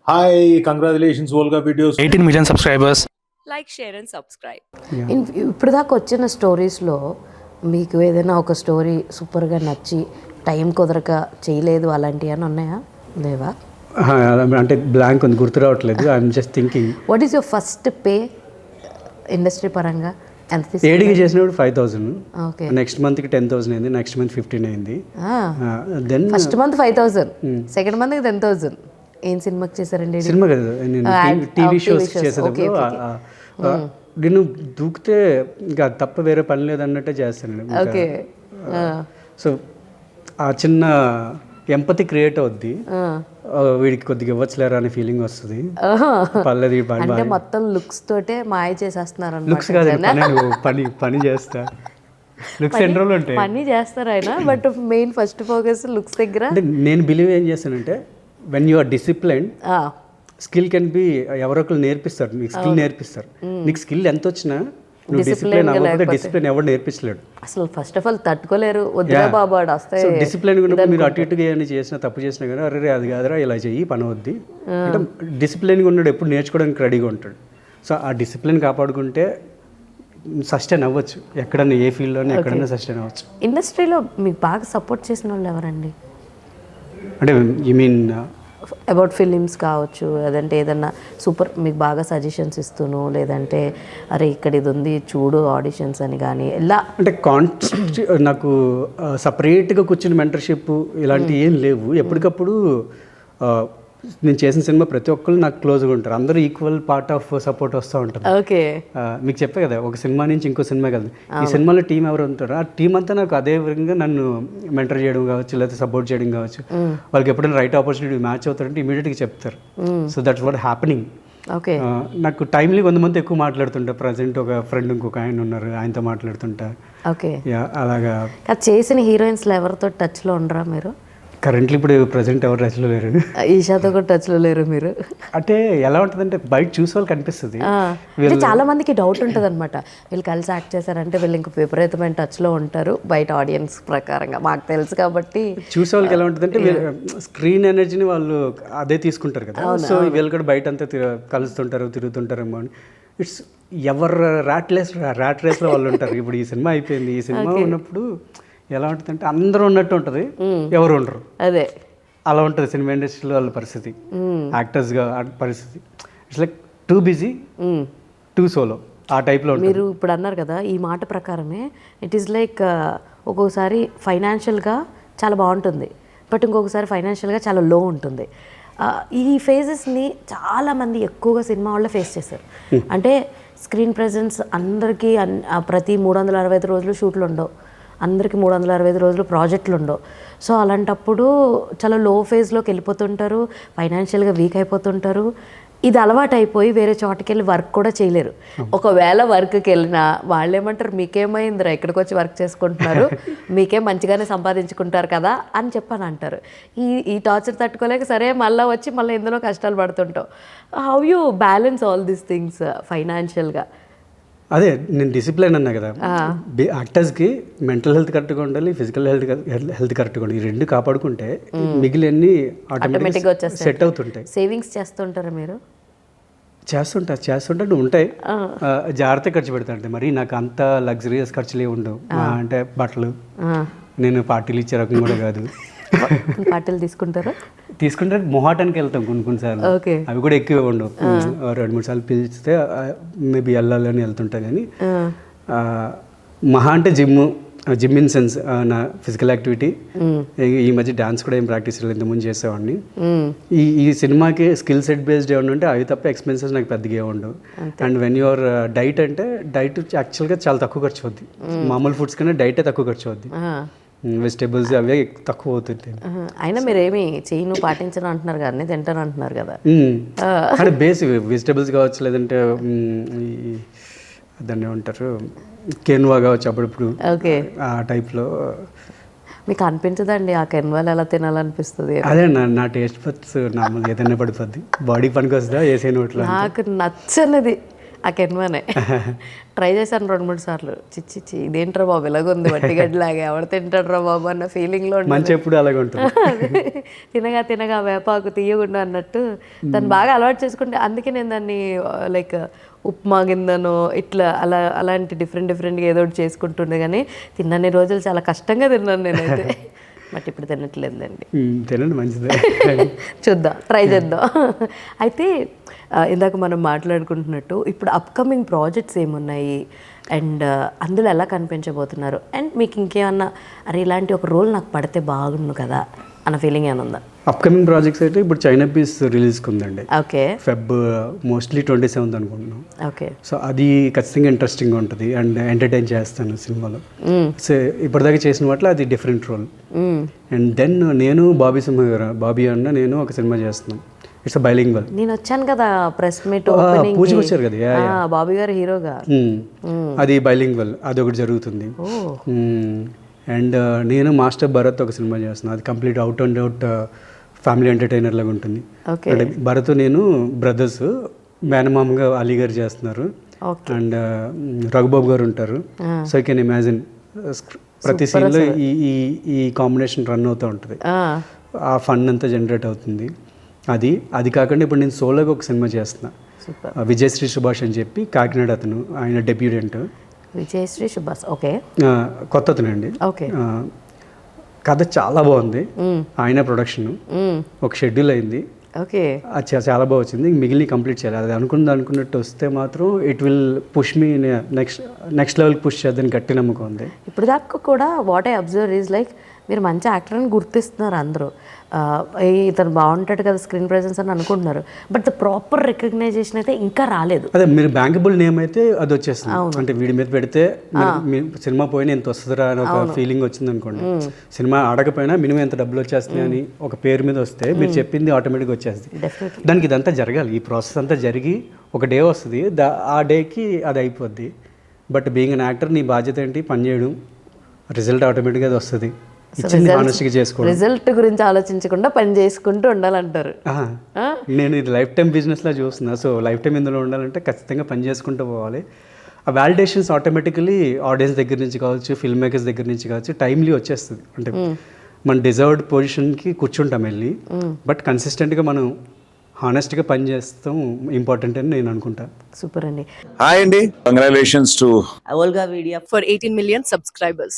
Hi, congratulations, Volga Videos. 18 million subscribers. Like, share and subscribe. ఇప్పుడు దాకా వచ్చిన స్టోరీస్లో మీకు ఏదైనా ఒక స్టోరీ సూపర్గా నచ్చి టైం కుదరక చేయలేదు అలాంటివి అని ఉన్నాయా లేవా? అంటే బ్లాంక్ ఉంది, గుర్తు రావట్లేదు. I'm just thinking. What is your first pay industry పరంగా? ఎంత ఏడికి చేసినప్పుడు 5,000. ఓకే. నెక్స్ట్ మంత్కి 10,000 అయింది, నెక్స్ట్ మంత్ 15 అయింది. దెన్ ఫస్ట్ మంత్ 5,000, సెకండ్ మంత్కి 10,000. ఏం సినిమాకి చేశారండి? సినిమా కదా, నేను టీవీ షోస్ చేసేటప్పుడు నేను దూకితే ఇంకా తప్ప వేరే పని లేదన్నట్టే చేస్తాను. ఓకే. సో ఆ చిన్న ఎంపతి క్రియేట్ అవుద్ది, వీడికి కొద్దిగా ఇవ్వచ్చులేరా అనే ఫీలింగ్ వస్తుంది. పర్లేదు అంటే మొత్తం లుక్స్ తోటే మాయ చేసేస్తున్నారు. లుక్స్ కాదు, పని పని చేస్తా. లుక్స్ ఎన్ని రోజులు ఉంటాయి, పని చేస్తారు ఆయన, but main first focus looks దగ్గర. అంటే నేను బిలీవ్ ఏం చేస్తానంటే, when you are discipline, skill can be ఎవరో ఒకరు నేర్పిస్తారు, నీకు స్కిల్ నేర్పిస్తారు. నీకు స్కిల్ ఎంత వచ్చినా నువ్వు డిసిప్లైన్ అవ్వకపోతే డిసిప్లైన్ ఎవరు నేర్పించలేడు. అసలు ఫస్ట్ ఆఫ్ ఆల్ తట్టుకోలేరు. వద్దురా బాబు వస్తాయి. డిసిప్లైన్ ఉన్నప్పుడు మీరు అటు ఇటుగా ఏమైనా చేసినా, తప్పు చేసినా కానీ అరే అది కాదురా ఇలా చెయ్యి పని వద్ది అంటే, డిసిప్లైన్గా ఉన్నాడు ఎప్పుడు నేర్చుకోవడానికి రెడీగా ఉంటాడు. సో ఆ డిసిప్లిన్ కాపాడుకుంటే సస్టైన్ అవ్వచ్చు, ఎక్కడన్నా ఏ ఫీల్డ్లోనే ఎక్కడైనా సస్టైన్ అవ్వచ్చు. ఇండస్ట్రీలో మీకు బాగా సపోర్ట్ చేసిన వాళ్ళు ఎవరండి? అంటే యూ మీన్ అబౌట్ ఫిలిమ్స్ కావచ్చు, లేదంటే ఏదన్నా సూపర్ మీకు బాగా సజెషన్స్ ఇస్తూను, లేదంటే అరే ఇక్కడ ఇది ఉంది చూడు ఆడిషన్స్ అని కానీ ఇలా? అంటే నాకు సపరేట్గా కూర్చుని మెంటర్షిప్ ఇలాంటివి ఏం లేవు. ఎప్పటికప్పుడు నేను చేసిన సినిమా ప్రతి ఒక్కరు నాకు క్లోజ్గా ఉంటారు, అందరూ ఈక్వల్ పార్ట్ ఆఫ్ సపోర్ట్ వస్తూ ఉంటారు. ఓకే. మీకు చెప్పే కదా, ఒక సినిమా నుంచి ఇంకో సినిమా కదా, ఈ సినిమాలో టీం ఎవరు ఉంటారో ఆ టీం అంతా నాకు అదే విధంగా నన్ను మెంటర్ చేయడం కావచ్చు, లేకపోతే సపోర్ట్ చేయడం కావచ్చు. వాళ్ళకి ఎప్పుడైనా రైట్ ఆపర్చునిటీ మ్యాచ్ అవుతారంటే ఇమీడియట్గా చెప్తారు. So that's what happening. Okay. నాకు టైంలీ కొంతమంది ఎక్కువ మాట్లాడుతుంటా. ప్రజెంట్ ఒక ఫ్రెండ్ ఇంకొక ఆయన ఉన్నారు, ఆయనతో మాట్లాడుతుంటా. ఓకే. అలాగా చేసిన హీరోయిన్స్లో ఎవరితో టచ్లో ఉండరా మీరు? కరెంట్లీ ఇప్పుడు ప్రజెంట్ ఎవరు టచ్లో లేరు. ఈషాతో కూడా టచ్లో లేరు మీరు? అంటే ఎలా ఉంటుందంటే బయట చూసే వాళ్ళకి కనిపిస్తుంది. చాలా మందికి డౌట్ ఉంటుంది అనమాట, వీళ్ళు కలిసి యాక్ట్ చేశారంటే వీళ్ళు ఇంక విపరీతమైన టచ్లో ఉంటారు బయట ఆడియన్స్ ప్రకారంగా. మాకు తెలుసు కాబట్టి చూసే వాళ్ళకి ఎలా ఉంటుందంటే, స్క్రీన్ ఎనర్జీని వాళ్ళు అదే తీసుకుంటారు కదా. సో వీళ్ళు కూడా బయట అంతా కలుస్తుంటారు, తిరుగుతుంటారేమో అని. ఇట్స్ ఎవరు ర్యాట్ రేస్లో వాళ్ళు ఉంటారు. ఇప్పుడు ఈ సినిమా అయిపోయింది, ఈ సినిమా ఉన్నప్పుడు ఎలా ఉంటుందంటే అందరూ ఉన్నట్టు ఉంటుంది, ఎవరు ఉండరు. అదే అలా ఉంటుంది సినిమా ఇండస్ట్రీలో వాళ్ళ పరిస్థితి, యాక్టర్స్గా పరిస్థితి. It's like too busy two solo, ఆ టైప్లో. మీరు ఇప్పుడు అన్నారు కదా, ఈ మాట ప్రకారమే ఇట్ ఈస్ లైక్ ఒక్కొక్కసారి ఫైనాన్షియల్గా చాలా బాగుంటుంది, బట్ ఇంకొకసారి ఫైనాన్షియల్గా చాలా లో ఉంటుంది. ఈ ఫేజెస్ని చాలామంది ఎక్కువగా సినిమా వాళ్ళే ఫేస్ చేశారు. అంటే స్క్రీన్ ప్రెజెన్స్ అందరికీ ప్రతి 365 రోజులు షూట్లు ఉండవు, అందరికీ 365 రోజులు ప్రాజెక్టులు ఉండవు. సో అలాంటప్పుడు చాలా లో ఫేజ్లోకి వెళ్ళిపోతుంటారు, ఫైనాన్షియల్గా వీక్ అయిపోతుంటారు. ఇది అలవాటు అయిపోయి వేరే చోటకి వెళ్ళి వర్క్ కూడా చేయలేరు. ఒకవేళ వర్క్కి వెళ్ళినా వాళ్ళు ఏమంటారు, మీకేమైందిరా ఇక్కడికి వచ్చి వర్క్ చేసుకుంటున్నారు, మీకే మంచిగానే సంపాదించుకుంటారు కదా అని చెప్పని అంటారు. ఈ టార్చర్ తట్టుకోలేక సరే మళ్ళీ వచ్చి మళ్ళీ ఇందులో కష్టాలు పడుతుంటావు. How you balance all these things ఫైనాన్షియల్గా? అదే నేను డిసిప్లైన్ అన్నా కదా, యాక్టర్స్కి మెంటల్ హెల్త్ కరెక్ట్గా ఉండాలి, ఫిజికల్ హెల్త్ కరెక్ట్గా ఉండాలి. ఈ రెండు కాపాడుకుంటే మిగిలిన ఆటోమేటిక్గా వచ్చేస్తాయి, సెట్ అవుతుంటాయి. సేవింగ్స్ చేస్తుంటారా మీరు? చేస్తుంటే ఉంటాయి, జాగ్రత్త ఖర్చు పెడతా. అంటే మరి నాకు అంత లగ్జరియస్ ఖర్చులు ఉండవు. అంటే బట్టలు, నేను పార్టీలు ఇచ్చే రకం కూడా కాదు. పార్టీలు తీసుకుంటే మొహాటానికి వెళ్తాం కొన్నిసార్లు, అవి కూడా ఎక్కువ ఉండవు. 2-3 సార్లు పిలిస్తే మేబీ వెళ్ళాలని వెళ్తుంటా. కానీ మహా అంటే జిమ్ ఇన్ సెన్స్ నా ఫిజికల్ యాక్టివిటీ. ఈ మధ్య డాన్స్ కూడా ఏం ప్రాక్టీస్ లేదు, ఇంతకుముందు చేసేవాడిని. ఈ సినిమాకి స్కిల్ సెట్ బేస్డ్ ఏమన్నా ఉంటే అవి తప్ప ఎక్స్పెన్సెస్ నాకు పెద్దగా ఏముండవు. అండ్ వెన్ యువర్ డైట్ అంటే డైట్ యాక్చువల్గా చాలా తక్కువ ఖర్చు అవుద్ది, మామూలు ఫుడ్స్ కన్నా డైటే తక్కువ ఖర్చు అవుద్ది. వెజిటేబుల్స్ అవే తక్కువ అవుతుంటాయి. అయినా మీరు ఏమి చేయను పాటించను అంటున్నారు కదా, తింటాను అంటున్నారు కదా. అంటే బేసిక్ వెజిటేబుల్స్ కావచ్చు, లేదంటే దాన్ని ఏమంటారు కెన్వా కావచ్చు అప్పుడప్పుడు, ఆ టైప్లో. మీకు అనిపించదండి ఆ కెన్వాలు ఎలా తినాలనిపిస్తుంది? అదే నా టేస్ట్ బడ్స్ నార్మల్ ఏదైనా పడిపోద్ది, బాడీ పనికి వస్తుందా వేసే నోట్లో. నాకు నచ్చనిది ఆ కెన్వానే ట్రై చేశాను 2-3 సార్లు. చిచ్చి ఇదేంట్రా బాబు ఇలాగుంది వట్టిగడ్డలాగా, ఎవరు తింటాడ్రా బాబు అన్న ఫీలింగ్లో మంచి ఎప్పుడు అలాగే ఉంటుంది. తినగా వేపాకు తీయకుండా అన్నట్టు దాన్ని బాగా అలవాటు చేసుకుంటే, అందుకే నేను దాన్ని లైక్ ఉప్మా కిందనో ఇట్లా అలాంటి డిఫరెంట్గా ఏదో ఒకటి చేసుకుంటుండే. కానీ తిన్నన్ని రోజులు చాలా కష్టంగా తిన్నాను నేనైతే. బట్ ఇప్పుడు తినట్లేదులేండి. తినండి, మంచిదే. చూద్దాం, ట్రై చేద్దాం. అయితే ఇందాక మనం మాట్లాడుకుంటున్నట్టు ఇప్పుడు అప్కమింగ్ ప్రాజెక్ట్స్ ఏమున్నాయి అండ్ అందులో ఎలా కనిపించబోతున్నారు, అండ్ మీకు ఇంకేమన్నా అరే ఇలాంటి ఒక రోల్ నాకు పడితే బాగుండు కదా అన్న ఫీలింగ్ ఏమైనా ఉందా? అప్కమింగ్ ప్రాజెక్ట్స్ అయితే ఇప్పుడు చైనా పీస్ రిలీజ్కి ఉందండి. ఓకే. ఫెబ్ మోస్ట్లీ 27th అనుకుంటున్నాం. ఓకే. సో అది ఖచ్చితంగా ఇంట్రెస్టింగ్గా ఉంటుంది అండ్ ఎంటర్టైన్ చేస్తాను సినిమాలో. సో ఇప్పటిదాకా చేసిన వాటిలో అది డిఫరెంట్ రోల్. అండ్ దెన్ నేను బాబీ అన్న నేను ఒక సినిమా చేస్తున్నాం. It's bilingual. నేను వచ్చాను కదా ప్రెస్ మీట్ పూజకి వచ్చారు కదా, బాబీ గారు హీరోగా. అది బైలింగ్వల్, అది ఒకటి జరుగుతుంది. అండ్ నేను మాస్టర్ భరత్ ఒక సినిమా చేస్తున్నాను. అది complete out and out family entertainer లాగా ఉంటుంది. అంటే భరత్ నేను బ్రదర్స్, మేనమామగా అలీ గారు చేస్తున్నారు అండ్ రఘుబాబు గారు ఉంటారు. సో ఐ కెన్ ఇమాజిన్ ప్రతి సీన్లో ఈ కాంబినేషన్ రన్ అవుతూ ఉంటుంది. ఆ ఫన్ అంతా జనరేట్ అవుతుంది. అది కాకుండా ఇప్పుడు నేను సోలోగా ఒక సినిమా చేస్తున్నా, విజయశ్రీ సుభాష్ అని చెప్పి, కాకినాడ అతను, ఆయన డెబ్యూటెంట్. విజయశ్రీ సుభాష్. ఓకే. కొత్త అతనండి. ఓకే. కథ చాలా బాగుంది. ఆయన ప్రొడక్షన్ ఒక షెడ్యూల్ అయింది. ఓకే. అది చాలా బాగా వచ్చింది. మిగిలిన కంప్లీట్ చేయాలి. అది అనుకున్నట్టు వస్తే మాత్రం it will push me next లెవెల్కి పుష్ చేద్దని గట్టి నమ్మకం ఉంది. ఇప్పుడు దాకా కూడా what I observe is like మీరు మంచి యాక్టర్ అని గుర్తిస్తున్నారు అందరూ. ఇతను బాగుంటాడు కదా స్క్రీన్ ప్రెజెన్స్ అని అనుకుంటున్నారు. బట్ ద ప్రాపర్ రికగ్నైజేషన్ అయితే ఇంకా రాలేదు. అదే మీరు బ్యాంకబుల్ నేమ్ అయితే అది వచ్చేస్తుంది. అంటే వీడి మీద పెడితే సినిమా పోయినా ఎంత వస్తుందిరా అని ఒక ఫీలింగ్ వచ్చింది అనుకోండి. సినిమా ఆడకపోయినా మినిమం ఎంత డబ్బులు వచ్చేస్తున్నాయి అని ఒక పేరు మీద వస్తే మీరు చెప్పింది ఆటోమేటిక్గా వచ్చేస్తుంది. దానికి ఇదంతా జరగాలి. ఈ ప్రాసెస్ అంతా జరిగి ఒక డే వస్తుంది, ఆ డేకి అది అయిపోద్ది. బట్ బీయింగ్ అన్ యాక్టర్ నీ బాధ్యత ఏంటి? పని చేయడం, రిజల్ట్ ఆటోమేటిక్గా అది వస్తుంది. రిజల్ట్ గురించి ఆలోచించకుండా పని చేసుకుంటూ ఉండాలంటారు. నేను ఇది లైఫ్ టైం బిజినెస్లా చూస్తున్నా. సో లైఫ్ టైం ఇందులో ఉండాలంటే ఖచ్చితంగా పని చేసుకుంటూ పోవాలి. ఆ వాలిడేషన్స్ ఆటోమేటికలీ ఆడియన్స్ దగ్గర నుంచి కావచ్చు, ఫిల్మ్ మేకర్స్ దగ్గర నుంచి కావచ్చు, టైమ్లీ వచ్చేస్తుంది. అంటే మన డిజర్వ్డ్ పొజిషన్కి కూర్చుంటాం వెళ్ళి, బట్ కన్సిస్టెంట్గా మనం హానెస్ట్గా పని చేస్తాం ఇంపార్టెంట్ అని నేను అనుకుంటా. సూపర్ అండి. హాయ్ అండి, congratulations to Olga Media for 18 million subscribers.